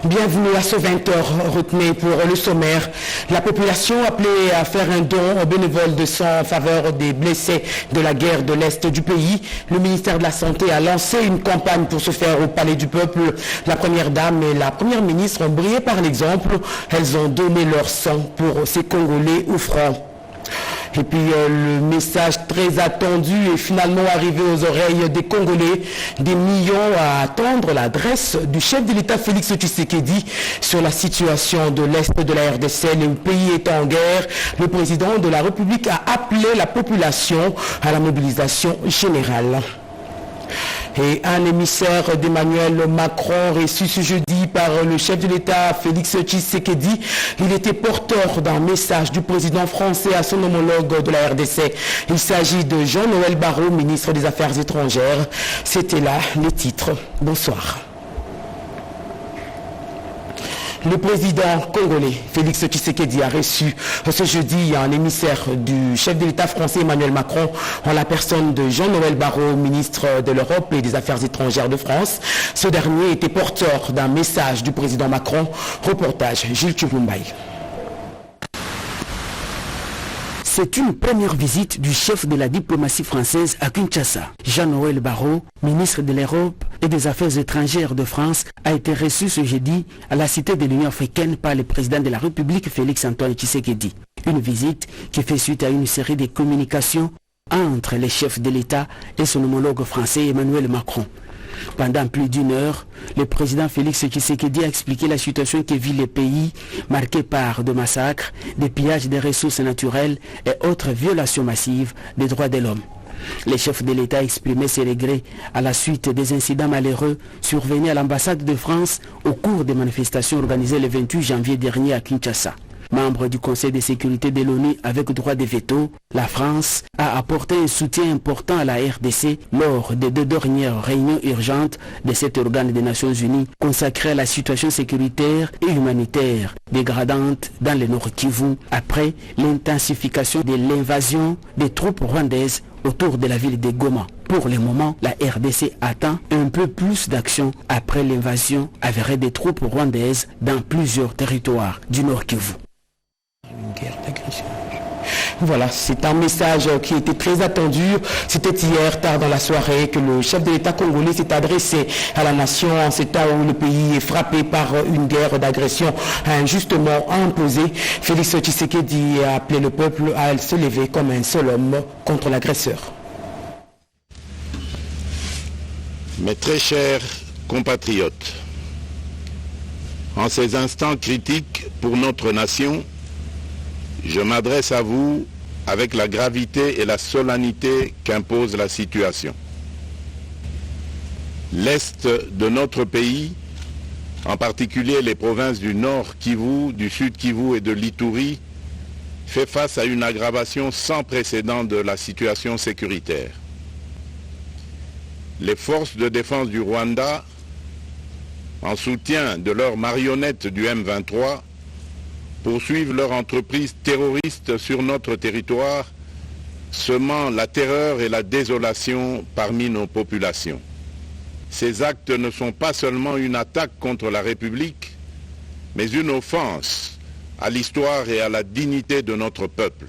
Bienvenue à ce 20h. Retenez pour le sommaire. La population appelée à faire un don aux bénévoles de sang en faveur des blessés de la guerre de l'Est du pays. Le ministère de la Santé a lancé une campagne pour se faire au Palais du Peuple. La Première Dame et la Première Ministre ont brillé par l'exemple. Elles ont donné leur sang pour ces Congolais au front. Et puis le message très attendu est finalement arrivé aux oreilles des Congolais. Des millions à attendre l'adresse du chef de l'État Félix Tshisekedi sur la situation de l'Est de la RDC. Le pays est en guerre. Le président de la République a appelé la population à la mobilisation générale. Et un émissaire d'Emmanuel Macron reçu ce jeudi par le chef de l'État Félix Tshisekedi. Il était porteur d'un message du président français à son homologue de la RDC. Il s'agit de Jean-Noël Barrot, ministre des Affaires étrangères. C'était là les titres. Bonsoir. Le président congolais Félix Tshisekedi a reçu ce jeudi un émissaire du chef de l'État français Emmanuel Macron en la personne de Jean-Noël Barrot, ministre de l'Europe et des Affaires étrangères de France. Ce dernier était porteur d'un message du président Macron. Reportage Gilles Chubumbaï. C'est une première visite du chef de la diplomatie française à Kinshasa. Jean-Noël Barrot, ministre de l'Europe et des Affaires étrangères de France, a été reçu ce jeudi à la Cité de l'Union africaine par le président de la République Félix-Antoine Tshisekedi. Une visite qui fait suite à une série de communications entre les chefs de l'État et son homologue français Emmanuel Macron. Pendant plus d'une heure, le président Félix Tshisekedi a expliqué la situation que vit le pays, marqué par des massacres, des pillages des ressources naturelles et autres violations massives des droits de l'homme. Le chef de l'État a exprimé ses regrets à la suite des incidents malheureux survenus à l'ambassade de France au cours des manifestations organisées le 28 janvier dernier à Kinshasa. Membre du Conseil de sécurité de l'ONU avec droit de veto, la France a apporté un soutien important à la RDC lors des 2 dernières réunions urgentes de cet organe des Nations Unies consacré à la situation sécuritaire et humanitaire dégradante dans le Nord Kivu après l'intensification de l'invasion des troupes rwandaises autour de la ville de Goma. Pour le moment, la RDC attend un peu plus d'action après l'invasion avérée des troupes rwandaises dans plusieurs territoires du Nord Kivu. Une guerre d'agression. Voilà, c'est un message qui était très attendu. C'était hier, tard dans la soirée, que le chef de l'État congolais s'est adressé à la nation en ces temps où le pays est frappé par une guerre d'agression injustement imposée. Félix Tshisekedi a appelé le peuple à se lever comme un seul homme contre l'agresseur. Mes très chers compatriotes, en ces instants critiques pour notre nation, je m'adresse à vous avec la gravité et la solennité qu'impose la situation. L'Est de notre pays, en particulier les provinces du Nord Kivu, du Sud Kivu et de l'Ituri, fait face à une aggravation sans précédent de la situation sécuritaire. Les forces de défense du Rwanda, en soutien de leurs marionnettes du M23, poursuivent leur entreprise terroriste sur notre territoire, semant la terreur et la désolation parmi nos populations. Ces actes ne sont pas seulement une attaque contre la République, mais une offense à l'histoire et à la dignité de notre peuple.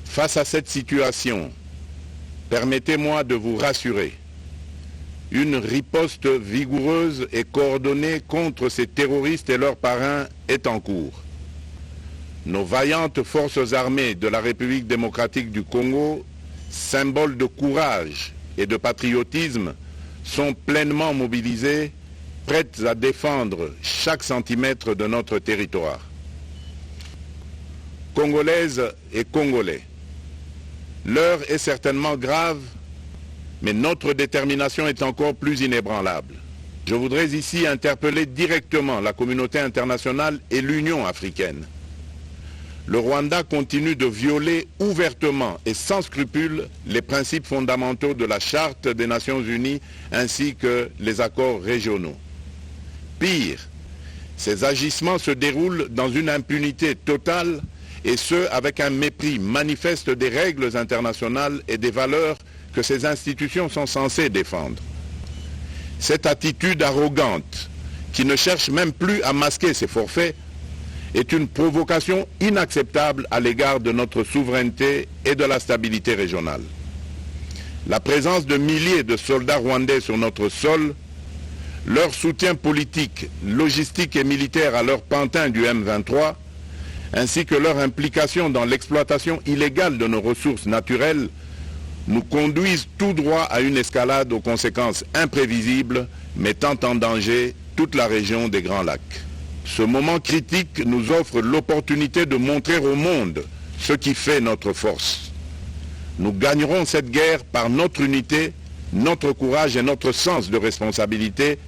Face à cette situation, permettez-moi de vous rassurer. Une riposte vigoureuse et coordonnée contre ces terroristes et leurs parrains est en cours. Nos vaillantes forces armées de la République démocratique du Congo, symboles de courage et de patriotisme, sont pleinement mobilisées, prêtes à défendre chaque centimètre de notre territoire. Congolaises et Congolais, l'heure est certainement grave, mais notre détermination est encore plus inébranlable. Je voudrais ici interpeller directement la communauté internationale et l'Union africaine. Le Rwanda continue de violer ouvertement et sans scrupule les principes fondamentaux de la Charte des Nations Unies ainsi que les accords régionaux. Pire, ces agissements se déroulent dans une impunité totale et ce, avec un mépris manifeste des règles internationales et des valeurs que ces institutions sont censées défendre. Cette attitude arrogante, qui ne cherche même plus à masquer ses forfaits, est une provocation inacceptable à l'égard de notre souveraineté et de la stabilité régionale. La présence de milliers de soldats rwandais sur notre sol, leur soutien politique, logistique et militaire à leur pantin du M23, ainsi que leur implication dans l'exploitation illégale de nos ressources naturelles, nous conduisent tout droit à une escalade aux conséquences imprévisibles, mettant en danger toute la région des Grands Lacs. Ce moment critique nous offre l'opportunité de montrer au monde ce qui fait notre force. Nous gagnerons cette guerre par notre unité, notre courage et notre sens de responsabilité.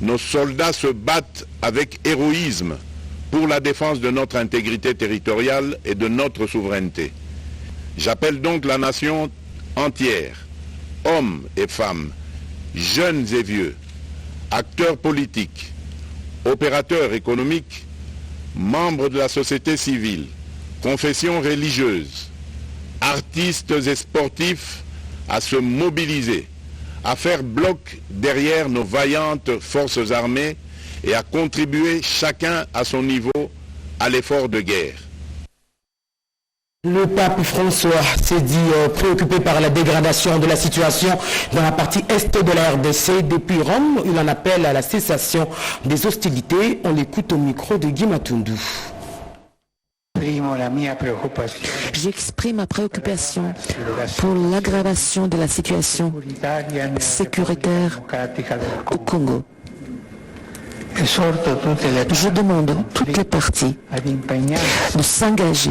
Nos soldats se battent avec héroïsme pour la défense de notre intégrité territoriale et de notre souveraineté. J'appelle donc la nation entière, hommes et femmes, jeunes et vieux, acteurs politiques, opérateurs économiques, membres de la société civile, confessions religieuses, artistes et sportifs à se mobiliser, à faire bloc derrière nos vaillantes forces armées et à contribuer chacun à son niveau à l'effort de guerre. Le pape François s'est dit préoccupé par la dégradation de la situation dans la partie est de la RDC. Depuis Rome, il en appelle à la cessation des hostilités. On l'écoute au micro de Guy Matundu. J'exprime ma préoccupation pour l'aggravation de la situation sécuritaire au Congo. Je demande à toutes les parties de s'engager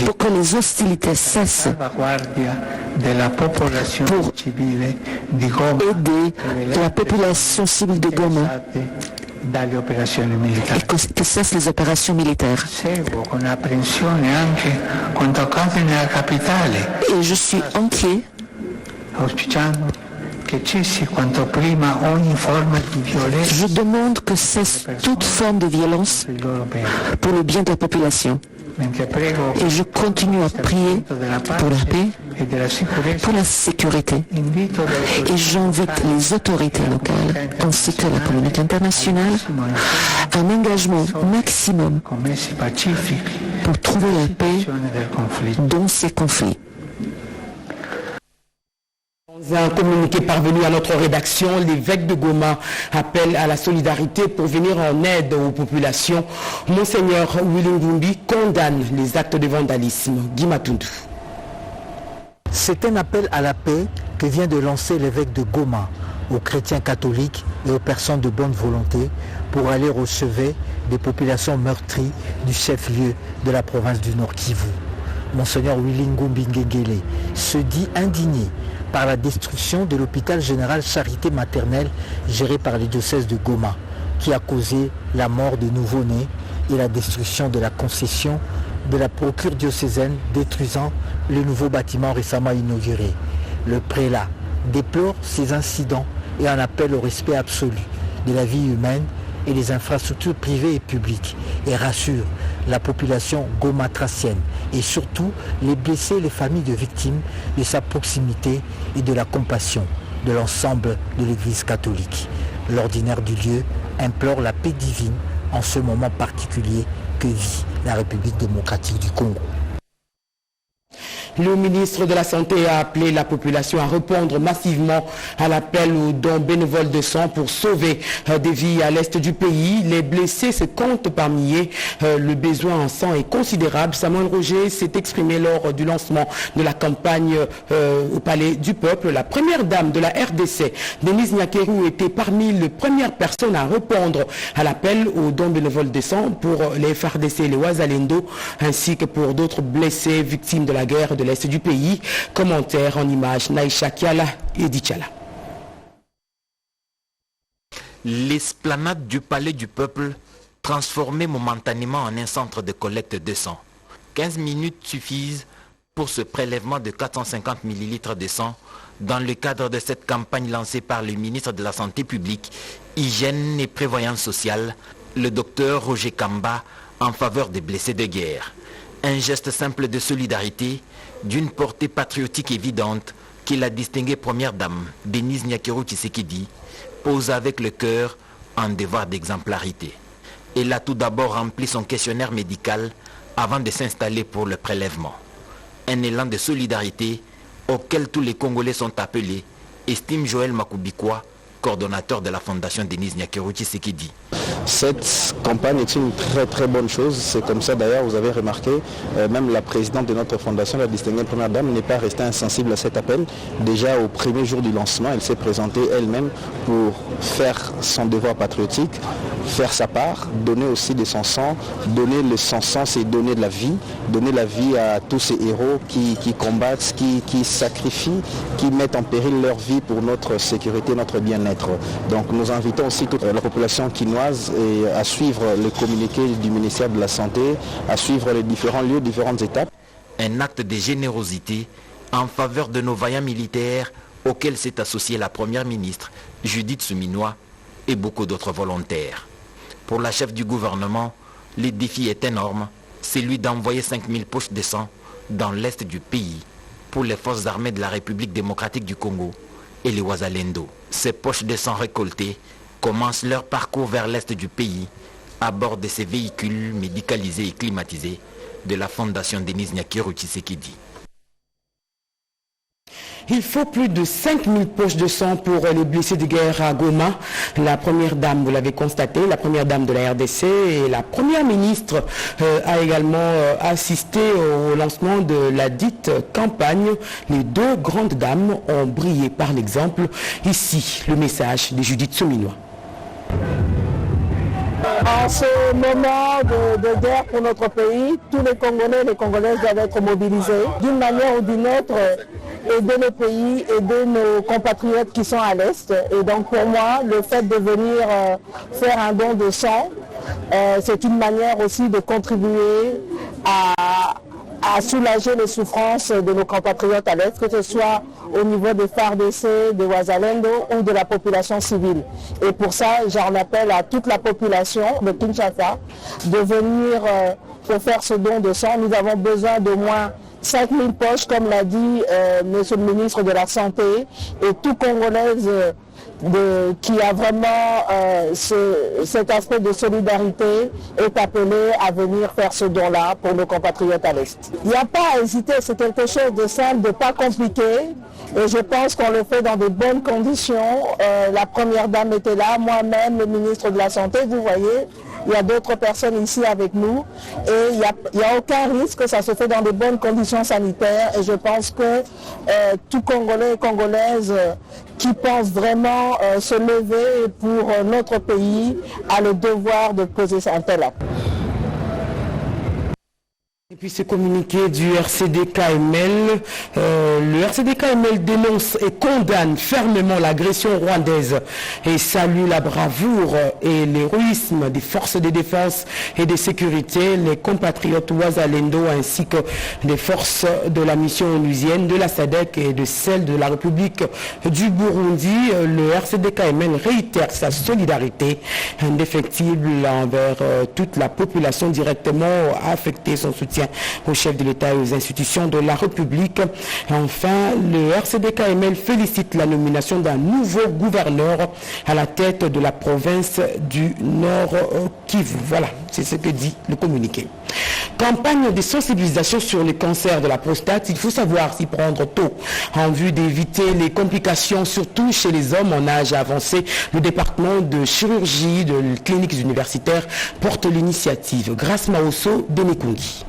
pour que les hostilités cessent, pour aider la population civile de Goma et que cessent les opérations militaires. Et je suis inquiet je demande que cesse toute forme de violence pour le bien de la population. Et je continue à prier pour la paix, pour la sécurité. Et j'invite les autorités locales ainsi que la communauté internationale à un engagement maximum pour trouver la paix dans ces conflits. Dans un communiqué parvenu à notre rédaction, l'évêque de Goma appelle à la solidarité pour venir en aide aux populations. Monseigneur Willy Ngumbi condamne les actes de vandalisme. Guy Matundu. C'est un appel à la paix que vient de lancer l'évêque de Goma aux chrétiens catholiques et aux personnes de bonne volonté pour aller au chevet des populations meurtries du chef-lieu de la province du Nord Kivu. Monseigneur Willy Ngumbi Ngegele se dit indigné par la destruction de l'hôpital général Charité maternelle géré par les diocèses de Goma, qui a causé la mort de nouveau-nés et la destruction de la concession de la procure diocésaine détruisant le nouveau bâtiment récemment inauguré. Le prélat déplore ces incidents et en appelle au respect absolu de la vie humaine et des infrastructures privées et publiques et rassure la population gomatracienne et surtout les blessés et les familles de victimes de sa proximité et de la compassion de l'ensemble de l'Église catholique. L'ordinaire du lieu implore la paix divine en ce moment particulier que vit la République démocratique du Congo. Le ministre de la Santé a appelé la population à répondre massivement à l'appel aux dons bénévoles de sang pour sauver des vies à l'est du pays. Les blessés se comptent par milliers. Le besoin en sang est considérable. Samuel Roger s'est exprimé lors du lancement de la campagne au Palais du Peuple. La première dame de la RDC, Denise Nyakeru, était parmi les premières personnes à répondre à l'appel aux dons bénévoles de sang pour les FARDC et les Wazalendo, ainsi que pour d'autres blessés victimes de la guerre de l'Est du pays. Commentaire en images, Naïcha Kiala et Dichala. L'esplanade du Palais du Peuple transformée momentanément en un centre de collecte de sang. 15 minutes suffisent pour ce prélèvement de 450 ml de sang dans le cadre de cette campagne lancée par le ministre de la Santé publique, Hygiène et Prévoyance sociale, le docteur Roger Kamba, en faveur des blessés de guerre. Un geste simple de solidarité, d'une portée patriotique évidente, qui la distinguée première dame, Denise Nyakeru Tshisekedi, pose avec le cœur un devoir d'exemplarité. Elle a tout d'abord rempli son questionnaire médical avant de s'installer pour le prélèvement. Un élan de solidarité auquel tous les Congolais sont appelés, estime Joël Makubikwa, coordonnateur de la Fondation Denise Nyakeru Tshisekedi. Cette campagne est une très bonne chose. C'est comme ça d'ailleurs, vous avez remarqué, même la présidente de notre fondation, la distinguée première dame, n'est pas restée insensible à cet appel. Déjà au premier jour du lancement, elle s'est présentée elle-même pour faire son devoir patriotique, faire sa part, donner aussi de son sang, donner le sang, c'est donner de la vie à tous ces héros qui combattent, qui sacrifient, qui mettent en péril leur vie pour notre sécurité, notre bien-être. Donc nous invitons aussi toute la population quinoise à suivre le communiqué du ministère de la Santé, à suivre les différents lieux, différentes étapes. Un acte de générosité en faveur de nos vaillants militaires auxquels s'est associée la première ministre Judith Suminwa et beaucoup d'autres volontaires. Pour la chef du gouvernement, le défi est énorme, celui d'envoyer 5000 poches de sang dans l'est du pays pour les forces armées de la République démocratique du Congo et les Wazalendo. Ces poches de sang récoltées commencent leur parcours vers l'est du pays à bord de ces véhicules médicalisés et climatisés de la Fondation Denise Nyakeru Tshisekedi. Il faut plus de 5000 poches de sang pour les blessés de guerre à Goma. La première dame, vous l'avez constaté, la première dame de la RDC et la première ministre a également assisté au lancement de la dite campagne. Les deux grandes dames ont brillé par l'exemple. Ici, le message de Judith Suminwa. En ce moment de guerre pour notre pays, tous les Congolais et les Congolaises doivent être mobilisés d'une manière ou d'une autre, aider le pays, aider nos compatriotes qui sont à l'Est. Et donc pour moi, le fait de venir faire un don de sang, c'est une manière aussi de contribuer à soulager les souffrances de nos compatriotes à l'Est, que ce soit au niveau des FARDC, des Wazalendo ou de la population civile. Et pour ça, j'en appelle à toute la population de Kinshasa de venir pour faire ce don de sang. Nous avons besoin d'au moins 5000 poches, comme l'a dit Monsieur le ministre de la Santé, et tout Congolaise qui a vraiment cet aspect de solidarité est appelé à venir faire ce don-là pour nos compatriotes à l'Est. Il n'y a pas à hésiter, c'est quelque chose de simple, de pas compliqué, et je pense qu'on le fait dans de bonnes conditions. La première dame était là, moi-même, le ministre de la Santé, vous voyez. Il y a d'autres personnes ici avec nous et il n'y a aucun risque, ça se fait dans de bonnes conditions sanitaires et je pense que tout Congolais et Congolaise qui pense vraiment se lever pour notre pays a le devoir de poser un tel acte. Et puis ce communiqué du RCD-KML, le RCD-KML dénonce et condamne fermement l'agression rwandaise et salue la bravoure et l'héroïsme des forces de défense et de sécurité, les compatriotes Wazalendo ainsi que des forces de la mission onusienne, de la SADC et de celle de la République du Burundi. Le RCD-KML réitère sa solidarité indéfectible envers toute la population directement affectée, son soutien au chef de l'État et aux institutions de la République. Enfin, le RCD-KML félicite la nomination d'un nouveau gouverneur à la tête de la province du Nord Kivu. Voilà, c'est ce que dit le communiqué. Campagne de sensibilisation sur les cancers de la prostate. Il faut savoir s'y prendre tôt en vue d'éviter les complications, surtout chez les hommes en âge avancé. Le département de chirurgie de cliniques universitaires porte l'initiative. Grâce Maosso de Mekungi.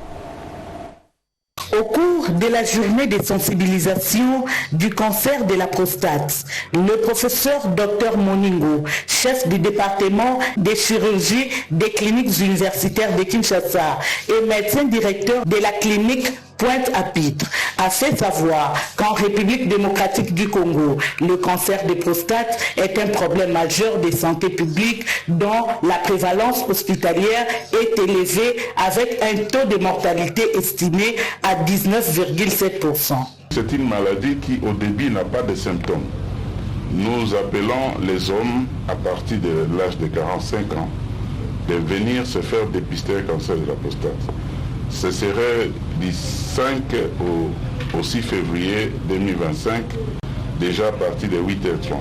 Au cours de la journée de sensibilisation du cancer de la prostate, le professeur Dr Moningo, chef du département de chirurgie des cliniques universitaires de Kinshasa et médecin directeur de la clinique Pointe-à-Pitre, a fait savoir qu'en République démocratique du Congo, le cancer de prostate est un problème majeur de santé publique dont la prévalence hospitalière est élevée avec un taux de mortalité estimé à 19,7%. C'est une maladie qui au début n'a pas de symptômes. Nous appelons les hommes à partir de l'âge de 45 ans de venir se faire dépister le cancer de la prostate. Ce serait du 5 au 6 février 2025, déjà à partir de 8h30.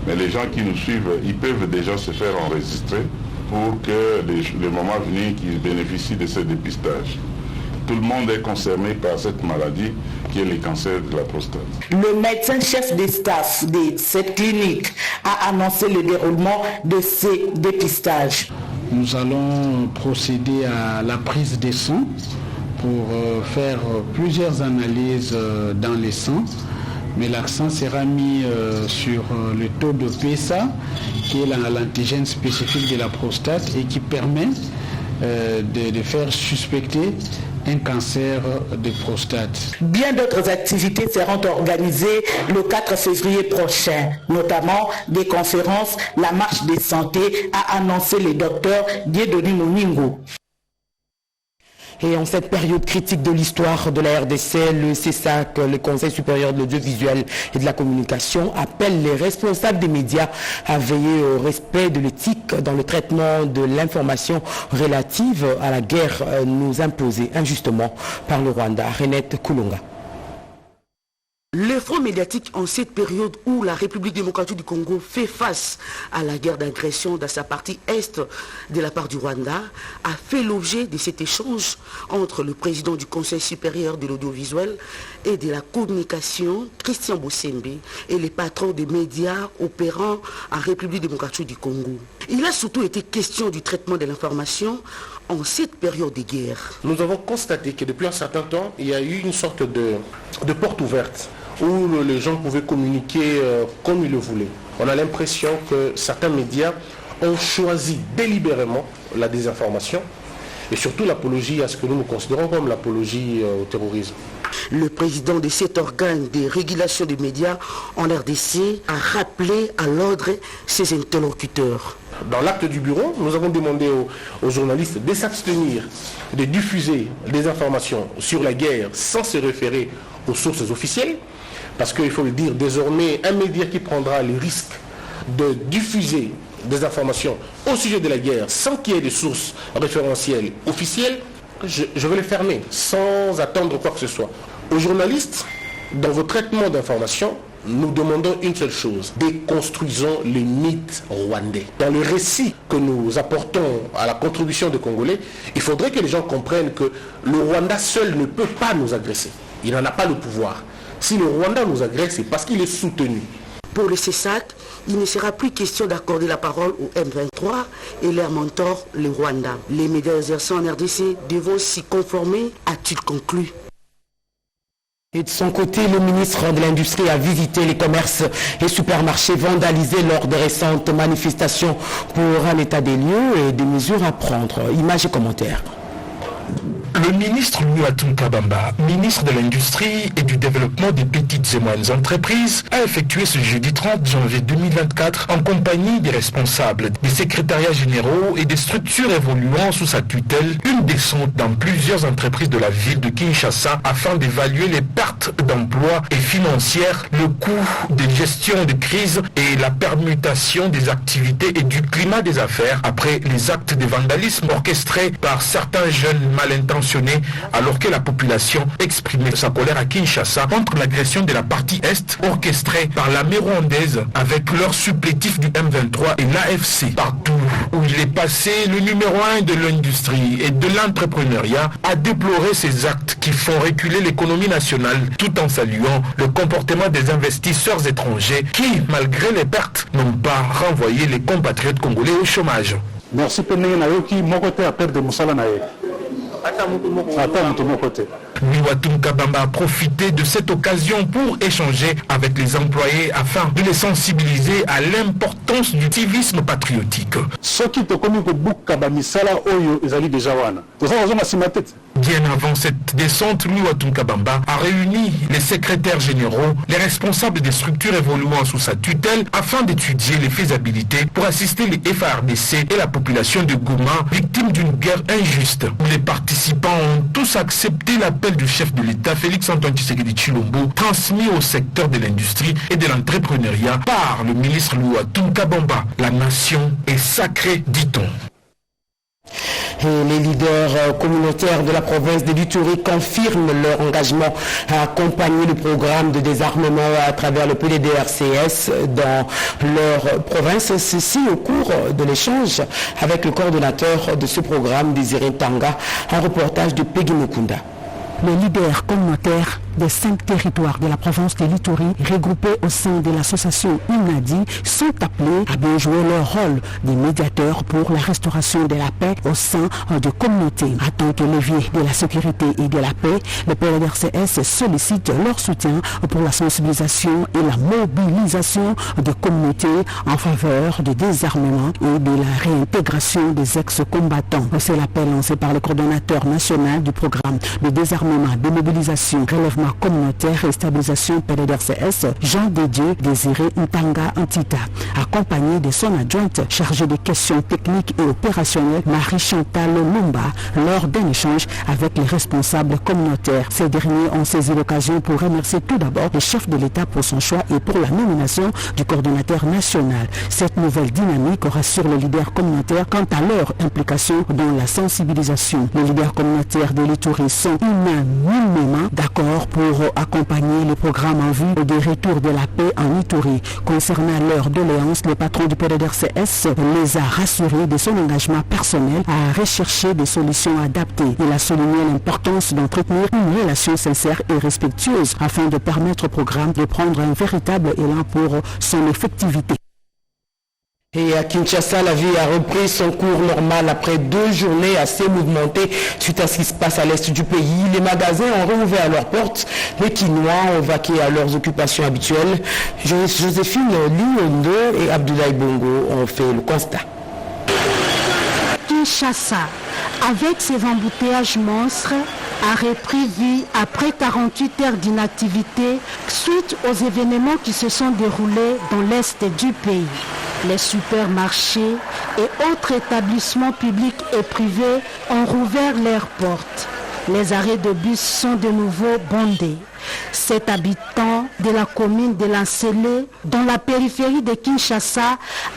Mais les gens qui nous suivent, ils peuvent déjà se faire enregistrer pour que le moment venu qu'ils bénéficient de ce dépistage. Tout le monde est concerné par cette maladie qui est le cancer de la prostate. Le médecin-chef des staffs de cette clinique a annoncé le déroulement de ces dépistages. Nous allons procéder à la prise des sangs pour faire plusieurs analyses dans les sangs. Mais l'accent sera mis sur le taux de PSA, qui est l'antigène spécifique de la prostate et qui permet de faire suspecter un cancer de prostate. Bien d'autres activités seront organisées le 4 février prochain, notamment des conférences. La marche des santé a annoncé le docteur Dieudonné Moningo. Et en cette période critique de l'histoire de la RDC, le CESAC, le Conseil supérieur de l'audiovisuel et de la communication, appelle les responsables des médias à veiller au respect de l'éthique dans le traitement de l'information relative à la guerre nous imposée injustement par le Rwanda. Renette Koulonga. Le front médiatique en cette période où la République démocratique du Congo fait face à la guerre d'agression dans sa partie est de la part du Rwanda a fait l'objet de cet échange entre le président du Conseil supérieur de l'audiovisuel et de la communication, Christian Bossembe, et les patrons des médias opérant en République démocratique du Congo. Il a surtout été question du traitement de l'information en cette période de guerre. Nous avons constaté que depuis un certain temps, il y a eu une sorte de porte ouverte où les gens pouvaient communiquer comme ils le voulaient. On a l'impression que certains médias ont choisi délibérément la désinformation et surtout l'apologie à ce que nous considérons comme l'apologie au terrorisme. Le président de cet organe de régulation des médias en RDC a rappelé à l'ordre ses interlocuteurs. Dans l'acte du bureau, nous avons demandé aux journalistes de s'abstenir de diffuser des informations sur la guerre sans se référer aux sources officielles, parce qu'il faut le dire, désormais, un média qui prendra le risque de diffuser des informations au sujet de la guerre sans qu'il y ait des sources référentielles officielles, je vais les fermer sans attendre quoi que ce soit. Aux journalistes, dans vos traitements d'informations, nous demandons une seule chose, déconstruisons le mythe rwandais. Dans le récit que nous apportons à la contribution des Congolais, il faudrait que les gens comprennent que le Rwanda seul ne peut pas nous agresser. Il n'en a pas le pouvoir. Si le Rwanda nous agresse, c'est parce qu'il est soutenu. Pour le CESAC, il ne sera plus question d'accorder la parole au M23 et leur mentor, le Rwanda. Les médias exerçant en RDC devront s'y conformer, a-t-il conclu. Et de son côté, le ministre de l'Industrie a visité les commerces et supermarchés vandalisés lors de récentes manifestations pour un état des lieux et des mesures à prendre. Images et commentaires. Le ministre Louatum Kabamba, ministre de l'Industrie et du Développement des petites et moyennes entreprises, a effectué ce jeudi 30 janvier 2024 en compagnie des responsables des secrétariats généraux et des structures évoluant sous sa tutelle une descente dans plusieurs entreprises de la ville de Kinshasa afin d'évaluer les pertes d'emplois et financières, le coût de gestion de crise et la permutation des activités et du climat des affaires après les actes de vandalisme orchestrés par certains jeunes mal intentionnés alors que la population exprimait sa colère à Kinshasa contre l'agression de la partie Est orchestrée par l'armée rwandaise avec leurs supplétifs du M23 et l'AFC. Partout où il est passé, le numéro 1 de l'industrie et de l'entrepreneuriat a déploré ces actes qui font reculer l'économie nationale tout en saluant le comportement des investisseurs étrangers qui, malgré les pertes, n'ont pas renvoyé les compatriotes congolais au chômage. Merci Péné Nayoki, mon côté à perdre de Moussala Naye. Louatum Kabamba a profité de cette occasion pour échanger avec les employés afin de les sensibiliser à l'importance du civisme patriotique. Bien avant cette descente, Louatum Kabamba a réuni les secrétaires généraux, les responsables des structures évoluant sous sa tutelle afin d'étudier les faisabilités pour assister les FARDC et la population de Goma, victimes d'une guerre injuste. Les participants ont tous accepté l'appel du chef de l'État, Félix Antoine Tshisekedi Tshilombo, transmis au secteur de l'industrie et de l'entrepreneuriat par le ministre Louatum Kabamba. La nation est sacrée, dit-on. Et les leaders communautaires de la province de l'Ituri confirment leur engagement à accompagner le programme de désarmement à travers le PDDRCS dans leur province. Ceci au cours de l'échange avec le coordonnateur de ce programme, Désiré Tanga, un reportage de Peggy Mukunda. Les leaders communautaires des 5 territoires de la province de l'Ituri, regroupés au sein de l'association UNADI, sont appelés à bien jouer leur rôle de médiateurs pour la restauration de la paix au sein de communautés. En tant que levier de la sécurité et de la paix, le PDDRCS sollicite leur soutien pour la sensibilisation et la mobilisation de communautés en faveur du désarmement et de la réintégration des ex-combattants. C'est l'appel lancé par le coordonnateur national du programme de désarmement, démobilisation, relèvement communautaire et stabilisation PDDRCS, Jean Dédieu Désiré Ntanga Antita, accompagné de son adjointe chargée des questions techniques et opérationnelles, Marie-Chantal Lumba, lors d'un échange avec les responsables communautaires. Ces derniers ont saisi l'occasion pour remercier tout d'abord le chef de l'État pour son choix et pour la nomination du coordonnateur national. Cette nouvelle dynamique rassure les leaders communautaires quant à leur implication dans la sensibilisation. Les leaders communautaires de l'Ituri sont unanimement d'accord pour accompagner le programme en vue des retours de la paix en Ituri. Concernant leur doléance, le patron du PDDRCS les a rassurés de son engagement personnel à rechercher des solutions adaptées. Il a souligné l'importance d'entretenir une relation sincère et respectueuse afin de permettre au programme de prendre un véritable élan pour son effectivité. Et à Kinshasa, la vie a repris son cours normal après 2 journées assez mouvementées suite à ce qui se passe à l'est du pays. Les magasins ont rouvert leurs portes, les Kinois ont vaqué à leurs occupations habituelles. Joséphine Liondo et Abdoulaye Bongo ont fait le constat. Kinshasa, avec ses embouteillages monstres, a repris vie après 48 heures d'inactivité suite aux événements qui se sont déroulés dans l'est du pays. Les supermarchés et autres établissements publics et privés ont rouvert leurs portes. Les arrêts de bus sont de nouveau bondés. 7 habitants de la commune de Lancélé, dans la périphérie de Kinshasa,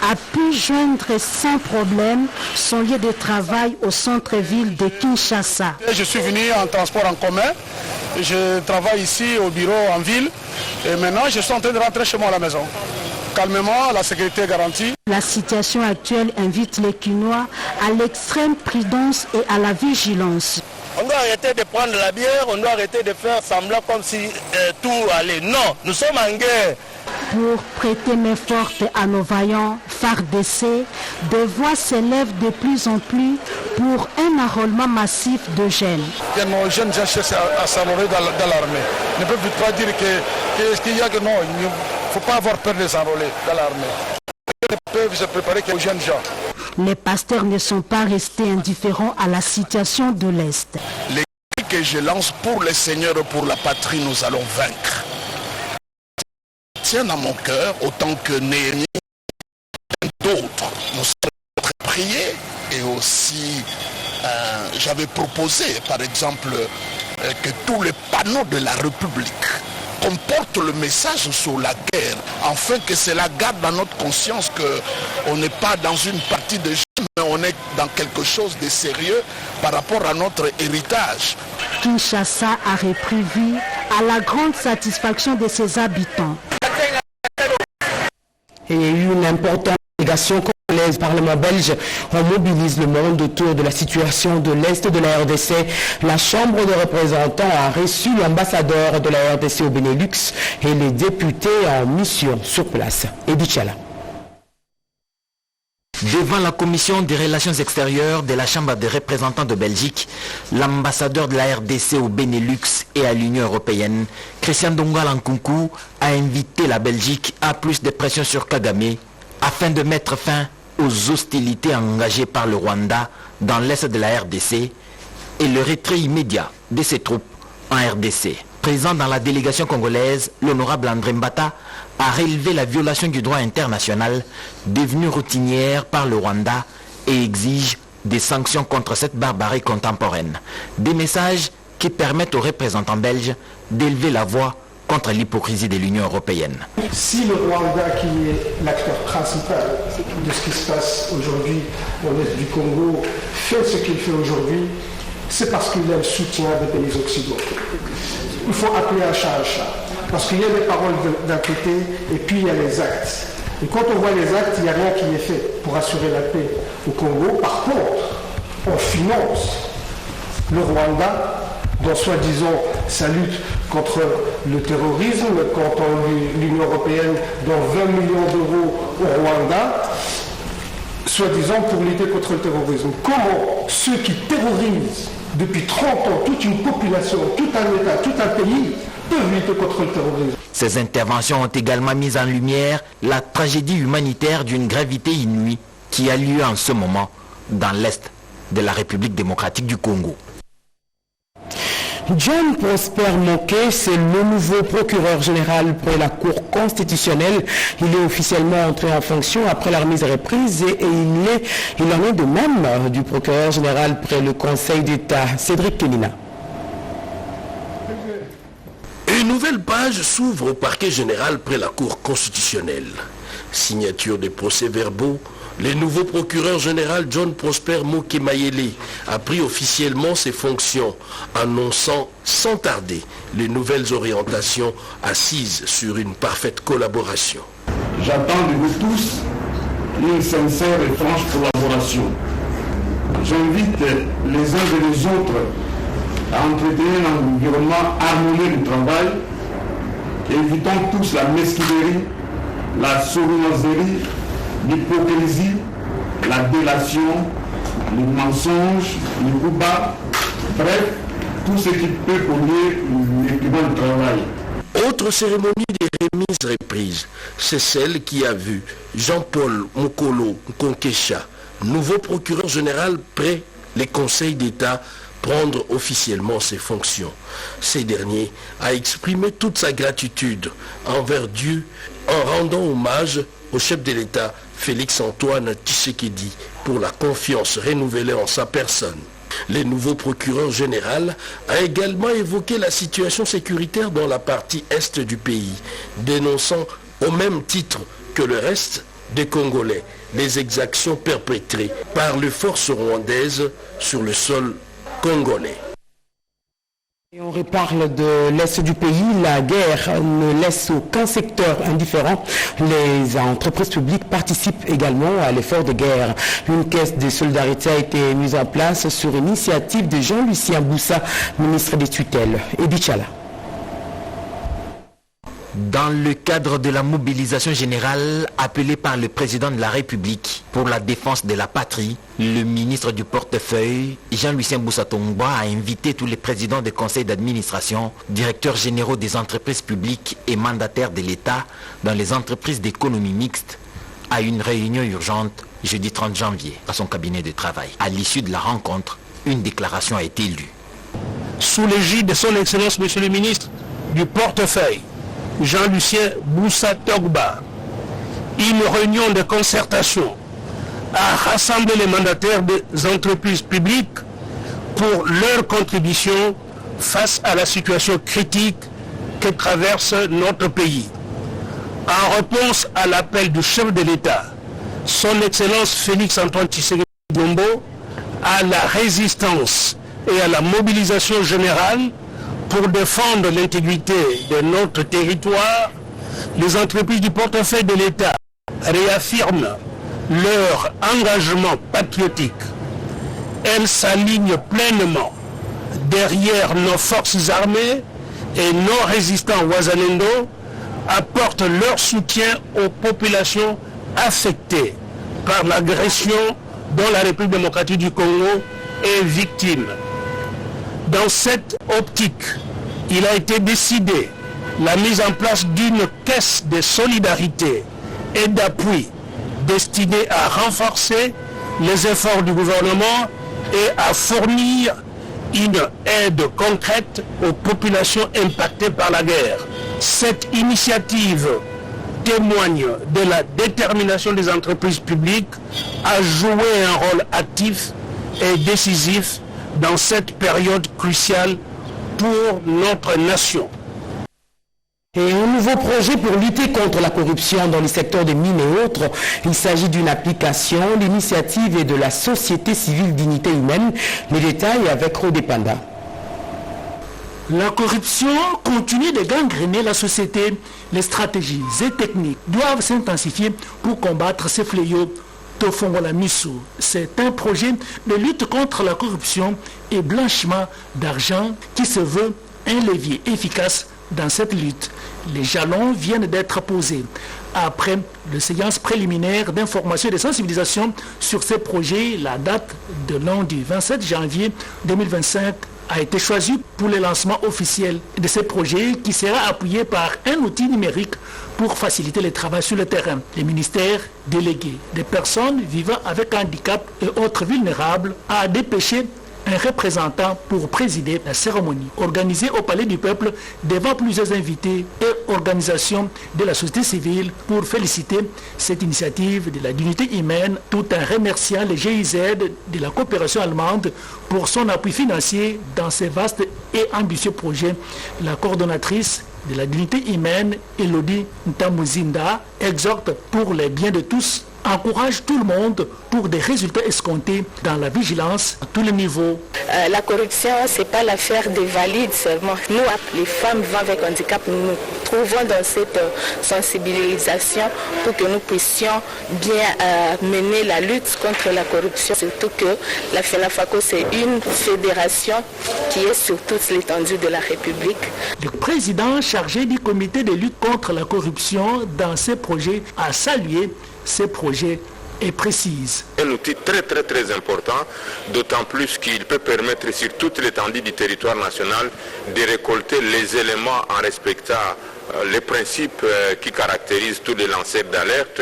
a pu joindre sans problème son lieu de travail au centre-ville de Kinshasa. Je suis venu en transport en commun. Je travaille ici au bureau en ville. Et maintenant, je suis en train de rentrer chez moi à la maison. Calmement, la sécurité est garantie. La situation actuelle invite les Kinois à l'extrême prudence et à la vigilance. On doit arrêter de prendre la bière, on doit arrêter de faire semblant comme si tout allait. Non, nous sommes en guerre. Pour prêter main forte à nos vaillants FARDC, des voix s'élèvent de plus en plus pour un enrôlement massif de jeunes. Nos jeunes gens cherchent à s'enrôler dans l'armée. Ne peuvent pas dire qu'il y a que non, il ne faut pas avoir peur de s'enrôler dans l'armée. Ils peuvent se préparer aux jeunes gens. Les pasteurs ne sont pas restés indifférents à la situation de l'Est. Les cris que je lance pour le Seigneur et pour la patrie, nous allons vaincre. Tiens à mon cœur, autant que Néhémie et d'autres. Nous sommes priés et aussi j'avais proposé par exemple que tous les panneaux de la République comportent le message sur la guerre, afin que cela garde dans notre conscience qu'on n'est pas dans une partie de jeu, mais on est dans quelque chose de sérieux par rapport à notre héritage. Kinshasa a repris vie à la grande satisfaction de ses habitants. Et une importante délégation congolaise, Parlement belge, on mobilise le monde autour de la situation de l'Est de la RDC. La Chambre des représentants a reçu l'ambassadeur de la RDC au Benelux et les députés en mission sur place. Edith Chala. Devant la commission des relations extérieures de la Chambre des représentants de Belgique, l'ambassadeur de la RDC au Benelux et à l'Union européenne, Christian Dongala Nkunku, a invité la Belgique à plus de pression sur Kagame afin de mettre fin aux hostilités engagées par le Rwanda dans l'est de la RDC et le retrait immédiat de ses troupes en RDC. Présent dans la délégation congolaise, l'honorable André Mbata a relevé la violation du droit international devenue routinière par le Rwanda et exige des sanctions contre cette barbarie contemporaine. Des messages qui permettent aux représentants belges d'élever la voix contre l'hypocrisie de l'Union européenne. Si le Rwanda, qui est l'acteur principal de ce qui se passe aujourd'hui dans l'est du Congo, fait ce qu'il fait aujourd'hui, c'est parce qu'il a le soutien des pays occidentaux. Il faut appeler un chat. Parce qu'il y a des paroles d'un côté et puis il y a les actes. Et quand on voit les actes, il n'y a rien qui est fait pour assurer la paix au Congo. Par contre, on finance le Rwanda dans soi-disant sa lutte contre le terrorisme, quand l'Union européenne donne 20 millions d'euros au Rwanda, soi-disant pour lutter contre le terrorisme. Comment ceux qui terrorisent depuis 30 ans toute une population, tout un État, tout un pays, peuvent lutter contre le terrorisme? Ces interventions ont également mis en lumière la tragédie humanitaire d'une gravité inouïe qui a lieu en ce moment dans l'Est de la République démocratique du Congo. John Prosper Moké, c'est le nouveau procureur général près la Cour constitutionnelle. Il est officiellement entré en fonction après la remise reprise et il en est de même du procureur général près le Conseil d'État. Cédric Kenina. Une nouvelle page s'ouvre au parquet général près la Cour constitutionnelle. Signature des procès-verbaux, le nouveau procureur général John Prosper Moké Mayele a pris officiellement ses fonctions, annonçant sans tarder les nouvelles orientations assises sur une parfaite collaboration. J'attends de vous tous une sincère et franche collaboration. J'invite les uns et les autres à entretenir un environnement harmonieux du travail, évitant tous la mesquinerie, la sournoiserie, l'hypocrisie, la délation, le mensonge, le coup bas, bref, tout ce qui peut polluer l'équilibre du travail. Autre cérémonie des remises reprises, c'est celle qui a vu Jean-Paul Mokolo Nkonkesha, nouveau procureur général près les conseils d'État, prendre officiellement ses fonctions. Ces derniers a exprimé toute sa gratitude envers Dieu en rendant hommage au chef de l'État Félix-Antoine Tshisekedi pour la confiance renouvelée en sa personne. Le nouveau procureur général a également évoqué la situation sécuritaire dans la partie est du pays, dénonçant au même titre que le reste des Congolais les exactions perpétrées par les forces rwandaises sur le sol congolais. Et on reparle de l'Est du pays. La guerre ne laisse aucun secteur indifférent. Les entreprises publiques participent également à l'effort de guerre. Une caisse de solidarité a été mise en place sur initiative de Jean-Lucien Boussa, ministre des tutelles. Edith Chala. Dans le cadre de la mobilisation générale appelée par le président de la République pour la défense de la patrie, le ministre du portefeuille, Jean-Lucien Boussa-Tongba, a invité tous les présidents des conseils d'administration, directeurs généraux des entreprises publiques et mandataires de l'État dans les entreprises d'économie mixte à une réunion urgente jeudi 30 janvier à son cabinet de travail. À l'issue de la rencontre, une déclaration a été lue. Sous l'égide de son Excellence, Monsieur le ministre du portefeuille, Jean-Lucien Boussa-Tongba, une réunion de concertation a rassemblé les mandataires des entreprises publiques pour leur contribution face à la situation critique que traverse notre pays. En réponse à l'appel du chef de l'État, son Excellence Félix-Antoine Tshisekedi Tshilombo, à la résistance et à la mobilisation générale pour défendre l'intégrité de notre territoire, les entreprises du portefeuille de l'État réaffirment leur engagement patriotique. Elles s'alignent pleinement derrière nos forces armées et nos résistants Wazalendo apportent leur soutien aux populations affectées par l'agression dont la République démocratique du Congo est victime. Dans cette optique, il a été décidé la mise en place d'une caisse de solidarité et d'appui destinée à renforcer les efforts du gouvernement et à fournir une aide concrète aux populations impactées par la guerre. Cette initiative témoigne de la détermination des entreprises publiques à jouer un rôle actif et décisif dans cette période cruciale pour notre nation. Et un nouveau projet pour lutter contre la corruption dans les secteurs des mines et autres. Il s'agit d'une application, l'initiative est de la Société civile Dignité Humaine. Les détails avec Rodé Panda. La corruption continue de gangréner la société. Les stratégies et techniques doivent s'intensifier pour combattre ces fléaux. Tofongola Missou, c'est un projet de lutte contre la corruption et blanchiment d'argent qui se veut un levier efficace dans cette lutte. Les jalons viennent d'être posés. Après la séance préliminaire d'information et de sensibilisation sur ces projets, la date de lundi 27 janvier 2025 a été choisie pour le lancement officiel de ces projets qui sera appuyé par un outil numérique pour faciliter le travail sur le terrain. Les ministères délégués des personnes vivant avec handicap et autres vulnérables a dépêché un représentant pour présider la cérémonie organisée au Palais du Peuple devant plusieurs invités et organisations de la société civile pour féliciter cette initiative de la dignité humaine tout en remerciant le GIZ de la coopération allemande pour son appui financier dans ces vastes et ambitieux projets. La coordonnatrice de la dignité humaine, Elodie Ntamuzinda, exhorte pour le bien de tous, encourage tout le monde pour des résultats escomptés dans la vigilance à tous les niveaux. La corruption, ce n'est pas l'affaire des valides seulement. Nous, les femmes vivant avec handicap, nous nous trouvons dans cette sensibilisation pour que nous puissions bien mener la lutte contre la corruption. Surtout que la FENAFACO, c'est une fédération qui est sur toute l'étendue de la République. Le président chargé du comité de lutte contre la corruption dans ces projets a salué ces projets et précise. Un outil très important, d'autant plus qu'il peut permettre sur toute l'étendue du territoire national de récolter les éléments en respectant les principes qui caractérisent tous les lanceurs d'alerte,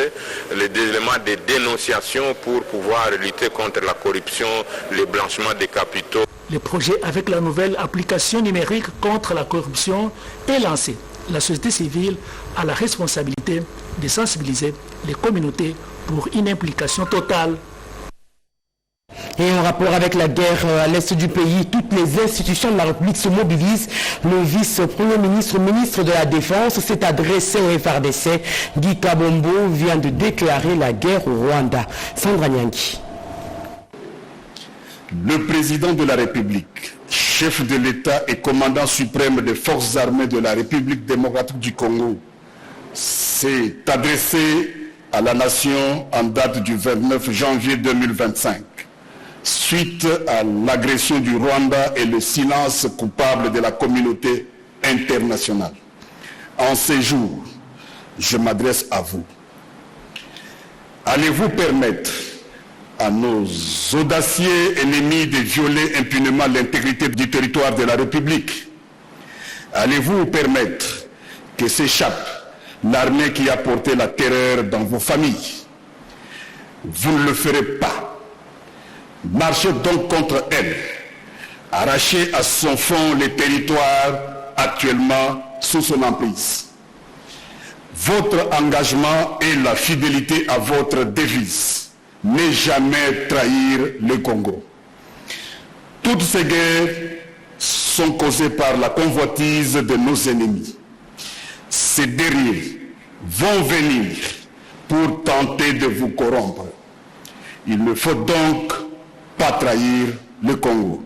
les éléments de dénonciation pour pouvoir lutter contre la corruption, le blanchiment des capitaux. Le projet avec la nouvelle application numérique contre la corruption est lancé. La société civile a la responsabilité de sensibiliser les communautés pour une implication totale. Et en rapport avec la guerre à l'est du pays, toutes les institutions de la République se mobilisent. Le vice-premier ministre, ministre de la Défense, s'est adressé au FRDC. Guy Kabombo vient de déclarer la guerre au Rwanda. Sandra Nyangi. Le président de la République, chef de l'État et commandant suprême des forces armées de la République démocratique du Congo, s'est adressé à la nation en date du 29 janvier 2025, suite à l'agression du Rwanda et le silence coupable de la communauté internationale. En ces jours, je m'adresse à vous. Allez-vous permettre à nos audacieux ennemis de violer impunément l'intégrité du territoire de la République? Allez-vous permettre que s'échappe l'armée qui a porté la terreur dans vos familles? Vous ne le ferez pas. Marchez donc contre elle. Arrachez à son fond les territoires actuellement sous son emprise. Votre engagement et la fidélité à votre devise. Ne jamais trahir le Congo. Toutes ces guerres sont causées par la convoitise de nos ennemis. Ces derniers vont venir pour tenter de vous corrompre. Il ne faut donc pas trahir le Congo.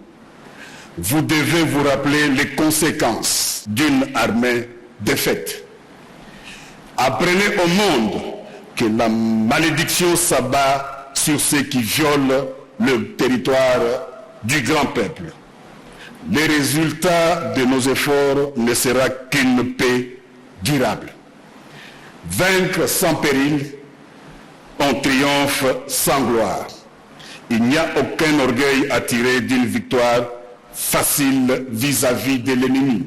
Vous devez vous rappeler les conséquences d'une armée défaite. Apprenez au monde que la malédiction s'abat sur ceux qui violent le territoire du grand peuple. Le résultat de nos efforts ne sera qu'une paix durable. Vaincre sans péril, on triomphe sans gloire. Il n'y a aucun orgueil à tirer d'une victoire facile vis-à-vis de l'ennemi.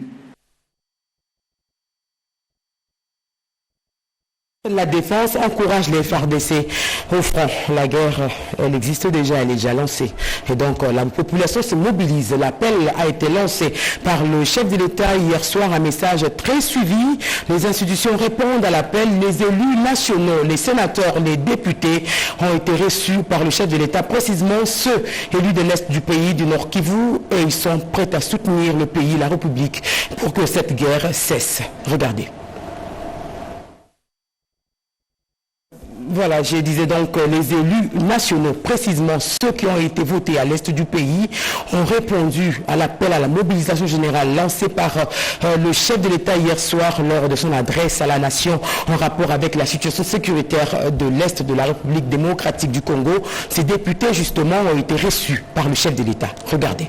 La défense encourage les FARDC au front. La guerre, elle existe déjà, elle est déjà lancée. Et donc la population se mobilise. L'appel a été lancé par le chef de l'État hier soir, un message très suivi. Les institutions répondent à l'appel. Les élus nationaux, les sénateurs, les députés ont été reçus par le chef de l'État, précisément ceux élus de l'Est du pays, du Nord Kivu, et ils sont prêts à soutenir le pays, la République, pour que cette guerre cesse. Regardez. Voilà, je disais donc les élus nationaux, précisément ceux qui ont été votés à l'est du pays, ont répondu à l'appel à la mobilisation générale lancé par le chef de l'État hier soir lors de son adresse à la nation en rapport avec la situation sécuritaire de l'est de la République démocratique du Congo. Ces députés justement ont été reçus par le chef de l'État. Regardez.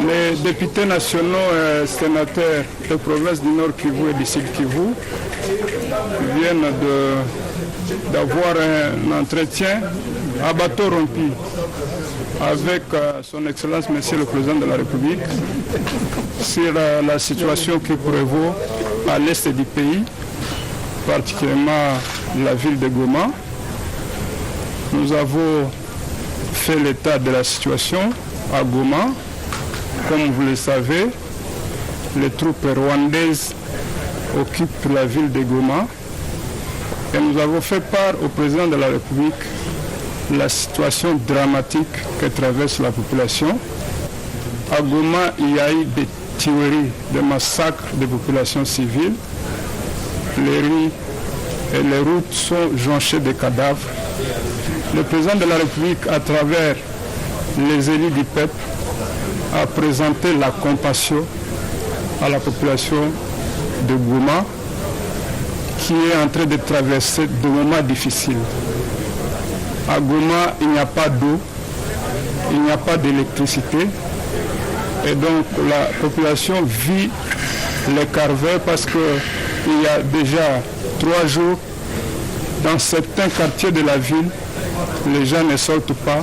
Les députés nationaux et sénateurs de province du Nord Kivu et du Sud Kivu viennent d'avoir un entretien à bateau rompu avec son Excellence Monsieur le Président de la République sur la situation qui prévaut à l'est du pays, particulièrement la ville de Goma. Nous avons fait l'état de la situation à Goma. Comme vous le savez, les troupes rwandaises occupent la ville de Goma et nous avons fait part au président de la République la situation dramatique que traverse la population. À Goma, il y a eu des tueries, des massacres de populations civiles. Les rues et les routes sont jonchées de cadavres. Le président de la République, à travers les élus du peuple, a présenté la compassion à la population de Goma qui est en train de traverser des moments difficiles. À Goma, il n'y a pas d'eau, il n'y a pas d'électricité et donc la population vit les calvaires parce qu'il y a déjà 3 jours dans certains quartiers de la ville, les gens ne sortent pas,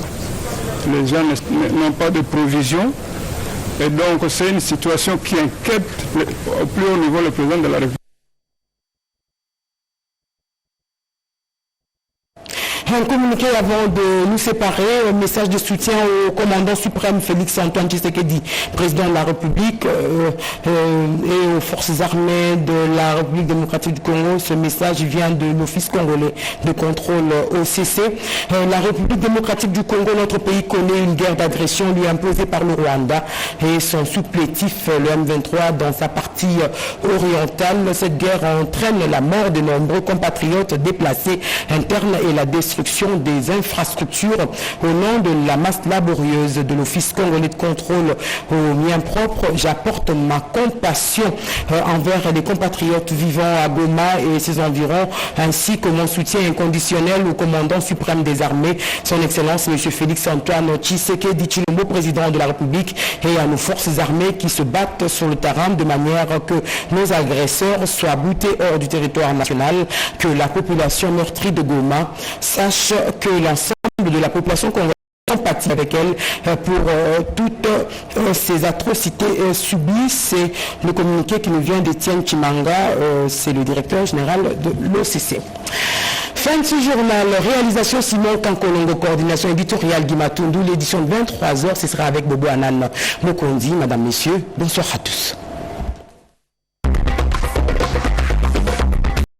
les gens n'ont pas de provisions. Et donc c'est une situation qui inquiète au plus haut niveau le président de la République. Un communiqué avant de nous séparer, un message de soutien au commandant suprême Félix Antoine Tshisekedi, président de la République et aux forces armées de la République démocratique du Congo. Ce message vient de l'Office congolais de contrôle OCC. La République démocratique du Congo, notre pays, connaît une guerre d'agression lui imposée par le Rwanda et son supplétif, le M23, dans sa partie orientale. Cette guerre entraîne la mort de nombreux compatriotes déplacés internes et la destruction des infrastructures au nom de la masse laborieuse de l'Office congolais de contrôle aux miens propres. J'apporte ma compassion envers les compatriotes vivant à Goma et ses environs, ainsi que mon soutien inconditionnel au commandant suprême des armées, son Excellence M. Félix Antoine Tshisekedi Tshilombo, président de la République, et à nos forces armées qui se battent sur le terrain de manière que nos agresseurs soient boutés hors du territoire national, que la population meurtrie de Goma sache que l'ensemble de la population congolaise compatit avec elle pour toutes ces atrocités subies. C'est le communiqué qui nous vient d'Étienne Chimanga, c'est le directeur général de l'OCC. Fin de ce journal, réalisation Simon Kankolongo, coordination éditoriale Guimatundu, l'édition de 23h, ce sera avec Bobo Anan Mokondi. Madame, Messieurs, bonsoir à tous.